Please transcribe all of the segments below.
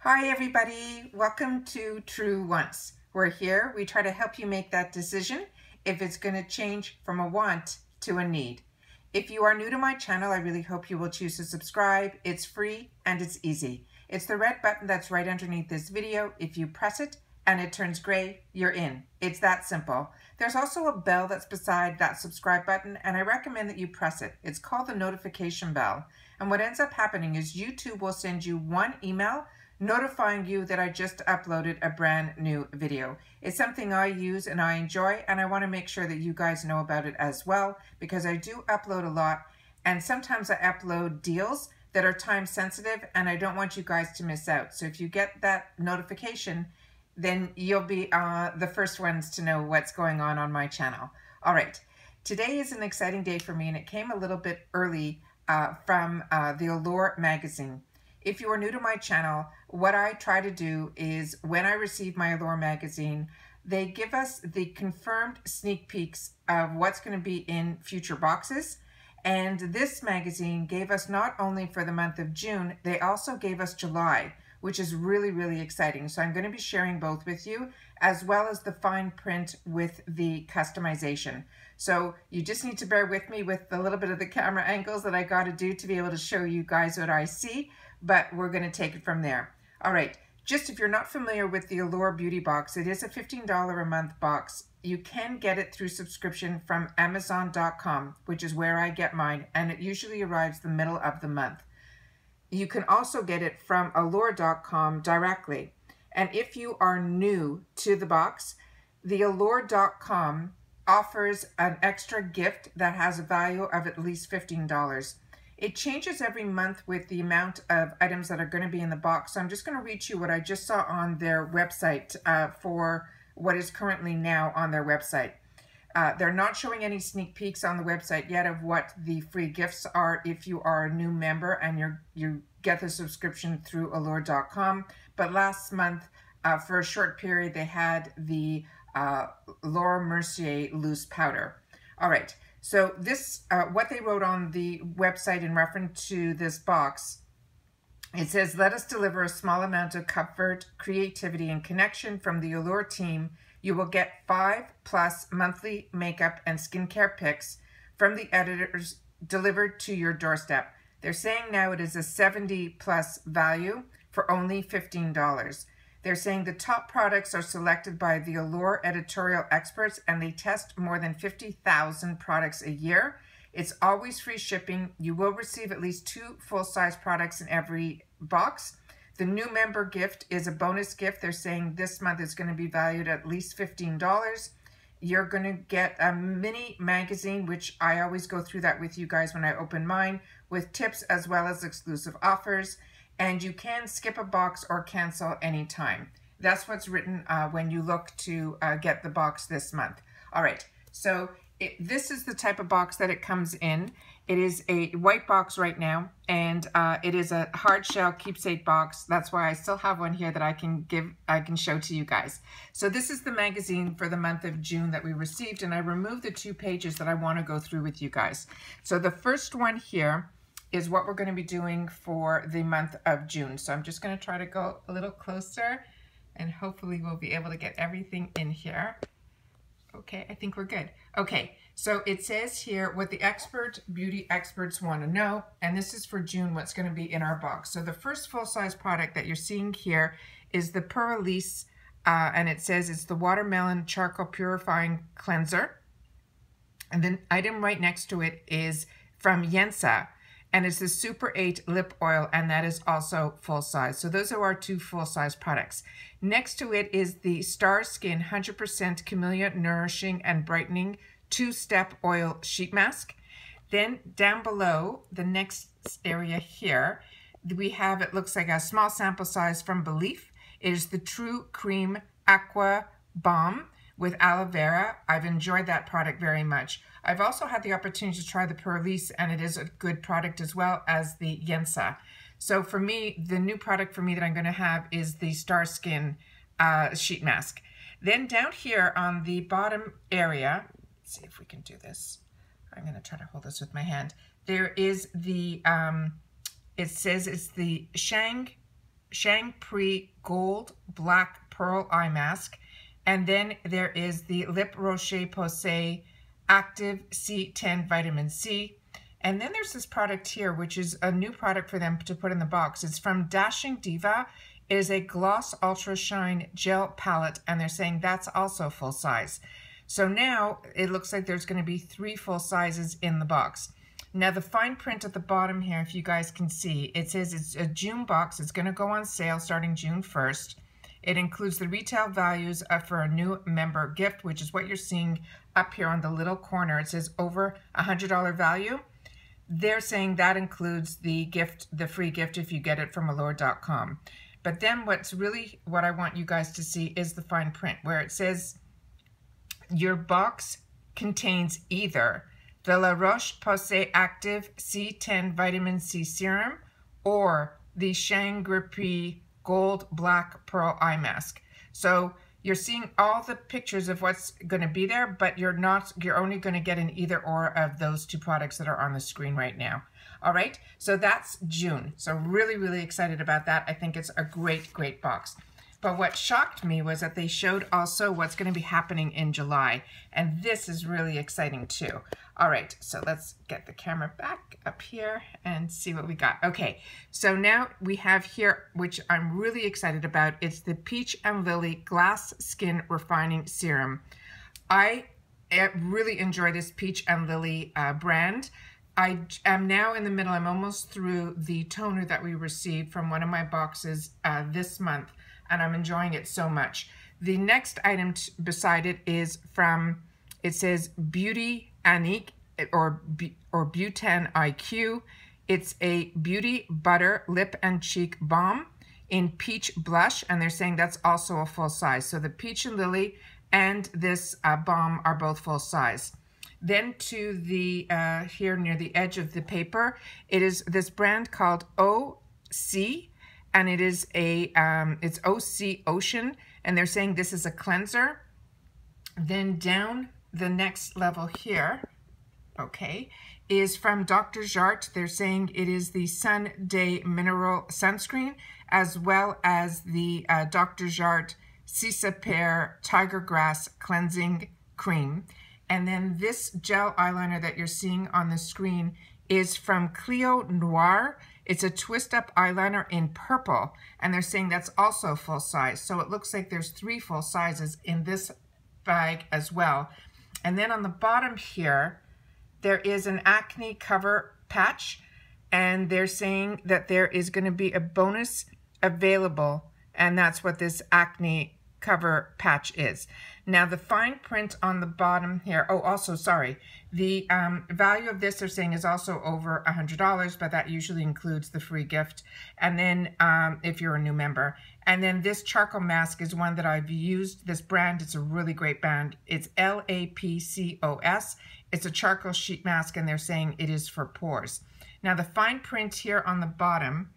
Hi everybody, welcome to True Wants. We're here, we try to help you make that decision if it's going to change from a want to a need. If you are new to my channel, I really hope you will choose to subscribe. It's free and it's easy. It's the red button that's right underneath this video. If you press it and it turns gray, you're in. It's that simple. There's also a bell that's beside that subscribe button, and I recommend that you press it. It's called the notification bell. And what ends up happening is YouTube will send you one email notifying you that I just uploaded a brand new video. It's something I use and I enjoy, and I want to make sure that you guys know about it as well, because I do upload a lot, and sometimes I upload deals that are time sensitive, and I don't want you guys to miss out. So if you get that notification, then you'll be the first ones to know what's going on my channel. All right, today is an exciting day for me, and it came a little bit early from the ALLURE magazine. If you are new to my channel, what I try to do is when I receive my ALLURE magazine, they give us the confirmed sneak peeks of what's going to be in future boxes. And this magazine gave us not only for the month of June, they also gave us July, which is really, really exciting. So I'm going to be sharing both with you, as well as the fine print with the customization. So you just need to bear with me with a little bit of the camera angles that I got to do to be able to show you guys what I see, but we're going to take it from there. All right, just if you're not familiar with the ALLURE Beauty Box, it is a $15 a month box. You can get it through subscription from Amazon.com, which is where I get mine, and it usually arrives the middle of the month. You can also get it from Allure.com directly. And if you are new to the box, the Allure.com offers an extra gift that has a value of at least $15. It changes every month with the amount of items that are going to be in the box. So I'm just going to read you what I just saw on their website for what is currently now on their website. They're not showing any sneak peeks on the website yet of what the free gifts are if you are a new member and you get the subscription through Allure.com. But last month, for a short period, they had the Laura Mercier loose powder. All right, so this, what they wrote on the website in reference to this box, it says, let us deliver a small amount of comfort, creativity, and connection from the ALLURE team. You will get 5+ monthly makeup and skincare picks from the editors delivered to your doorstep. They're saying now it is a 70+ value for only $15. They're saying the top products are selected by the ALLURE editorial experts, and they test more than 50,000 products a year. It's always free shipping. You will receive at least 2 full-size products in every box. The new member gift is a bonus gift. They're saying this month is going to be valued at least $15. You're going to get a mini magazine, which I always go through that with you guys when I open mine, with tips as well as exclusive offers. And you can skip a box or cancel anytime. That's what's written when you look to get the box this month. All right, so this is the type of box that it comes in. It is a white box right now, and it is a hard shell keepsake box. That's why I still have one here that I can show to you guys. So this is the magazine for the month of June that we received, and I removed the 2 pages that I want to go through with you guys. So the first one here is what we're going to be doing for the month of June. So I'm just going to try to go a little closer, and hopefully we'll be able to get everything in here. Okay, I think we're good. Okay, so it says here what the beauty experts want to know, and this is for June, what's going to be in our box. So the first full-size product that you're seeing here is the Purlisse, and it says it's the Watermelon Charcoal Purifying Cleanser. And then item right next to it is from ULTA, and it's the Super 8 lip oil, and that is also full size. So those are our 2 full-size products. Next to it is the Star Skin 100% Camellia Nourishing and Brightening 2-Step Oil Sheet Mask. Then down below, the next area here, we have, it looks like a small sample size from Belief. It is the True Cream Aqua Balm with aloe vera. I've enjoyed that product very much. I've also had the opportunity to try the Purlisse, and it is a good product as well as the ULTA. So for me, the new product for me that I'm going to have is the Star Skin sheet mask. Then down here on the bottom area, let's see if we can do this. I'm going to try to hold this with my hand. There is the, it says it's the Shang Shang-Pri Gold Black Pearl Eye Mask. And then there is the Lip Rocher-Posay Active C10 Vitamin C. And then there's this product here, which is a new product for them to put in the box. It's from Dashing Diva. It is a Gloss Ultra Shine Gel Palette, and they're saying that's also full size. So now it looks like there's going to be 3 full sizes in the box. Now the fine print at the bottom here, if you guys can see, it says it's a June box. It's going to go on sale starting June 1st. It includes the retail values for a new member gift, which is what you're seeing up here on the little corner. It says over $100 value. They're saying that includes the gift, the free gift if you get it from ALLURE.com. But then what I want you guys to see is the fine print where it says your box contains either the La Roche-Posay Active C10 Vitamin C Serum or the Shang-Pri Gold Black Pearl Eye Mask. So you're seeing all the pictures of what's going to be there, but you're only going to get an either or of those 2 products that are on the screen right now. All right, so that's June. So really, really excited about that. I think it's a great, great box. But what shocked me was that they showed also what's going to be happening in July. And this is really exciting too. All right, so let's get the camera back up here and see what we got. Okay, so now we have here, which I'm really excited about. It's the Peach and Lily Glass Skin Refining Serum. I really enjoy this Peach and Lily brand. I am now in the middle. I'm almost through the toner that we received from one of my boxes this month, and I'm enjoying it so much. The next item beside it is from, it says Beauty Anique or Butan IQ. It's a Beauty Butter Lip and Cheek Balm in Peach Blush, and they're saying that's also a full size. So the Peach and Lily and this balm are both full size. Then to the, here near the edge of the paper, it is this brand called OC, and it is a, it's OC Ocean, and they're saying this is a cleanser. Then down the next level here, okay, is from Dr. Jart. They're saying it is the Sun Day Mineral Sunscreen, as well as the Dr. Jart Sisa Pear Tiger Grass Cleansing Cream. And then this gel eyeliner that you're seeing on the screen is from Clio Noir. It's a twist up eyeliner in purple, and they're saying that's also full size. So it looks like there's 3 full sizes in this bag as well. And then on the bottom here, there is an acne cover patch, and they're saying that there is going to be a bonus available, and that's what this acne cover patch is. Now the fine print on the bottom here, oh also sorry, the value of this they're saying is also over $100, but that usually includes the free gift, and then if you're a new member. And then this charcoal mask is one that I've used, this brand, it's a really great brand. It's LAPCOS. It's a charcoal sheet mask, and they're saying it is for pores. Now the fine print here on the bottom,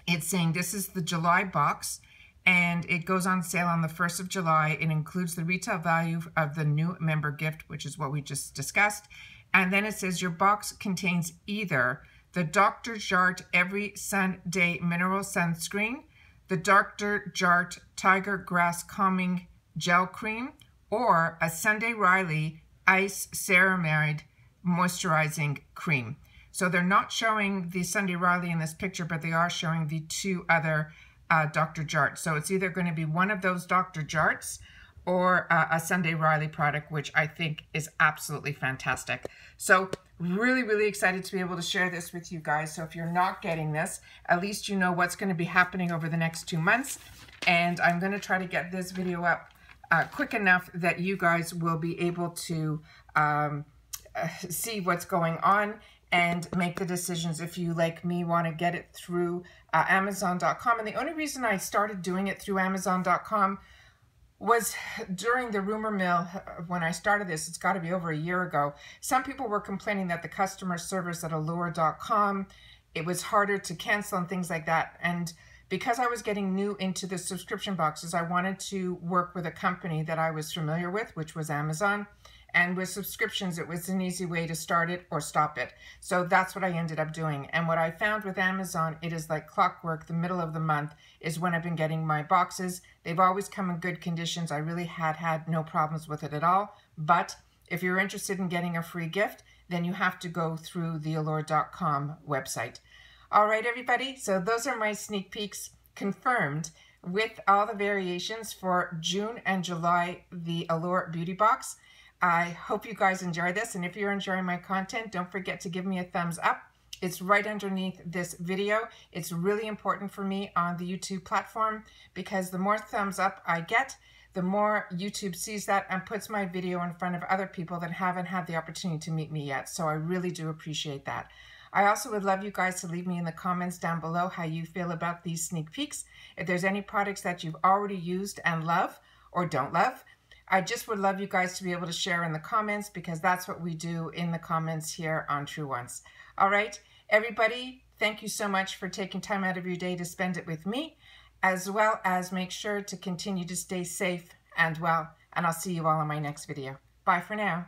it's saying this is the July box, and it goes on sale on the 1st of July. It includes the retail value of the new member gift, which is what we just discussed. And then it says your box contains either the Dr. Jart Every Sunday Mineral Sunscreen, the Dr. Jart Tiger Grass Calming Gel Cream, or a Sunday Riley Ice Ceramide Moisturizing Cream. So they're not showing the Sunday Riley in this picture, but they are showing the 2 other Dr. Jart. So it's either going to be one of those Dr. Jarts or a Sunday Riley product, which I think is absolutely fantastic. So really, really excited to be able to share this with you guys. So if you're not getting this, at least you know what's going to be happening over the next 2 months. And I'm going to try to get this video up quick enough that you guys will be able to see what's going on and make the decisions if you, like me, want to get it through Amazon.com. And the only reason I started doing it through Amazon.com was during the rumor mill when I started this. It's got to be over a year ago. Some people were complaining that the customer service at ALLURE.com, it was harder to cancel and things like that. And because I was getting new into the subscription boxes, I wanted to work with a company that I was familiar with, which was Amazon. And with subscriptions, it was an easy way to start it or stop it. So that's what I ended up doing. And what I found with Amazon, it is like clockwork. The middle of the month is when I've been getting my boxes. They've always come in good conditions. I really had no problems with it at all. But if you're interested in getting a free gift, then you have to go through the ALLURE.com website. All right, everybody. So those are my sneak peeks confirmed with all the variations for June and July, the ALLURE Beauty Box. I hope you guys enjoy this, and if you're enjoying my content, don't forget to give me a thumbs up. It's right underneath this video. It's really important for me on the YouTube platform because the more thumbs up I get, the more YouTube sees that and puts my video in front of other people that haven't had the opportunity to meet me yet. So I really do appreciate that. I also would love you guys to leave me in the comments down below how you feel about these sneak peeks. If there's any products that you've already used and love or don't love, I just would love you guys to be able to share in the comments because that's what we do in the comments here on True Once. All right, everybody, thank you so much for taking time out of your day to spend it with me, as well as make sure to continue to stay safe and well, and I'll see you all in my next video. Bye for now.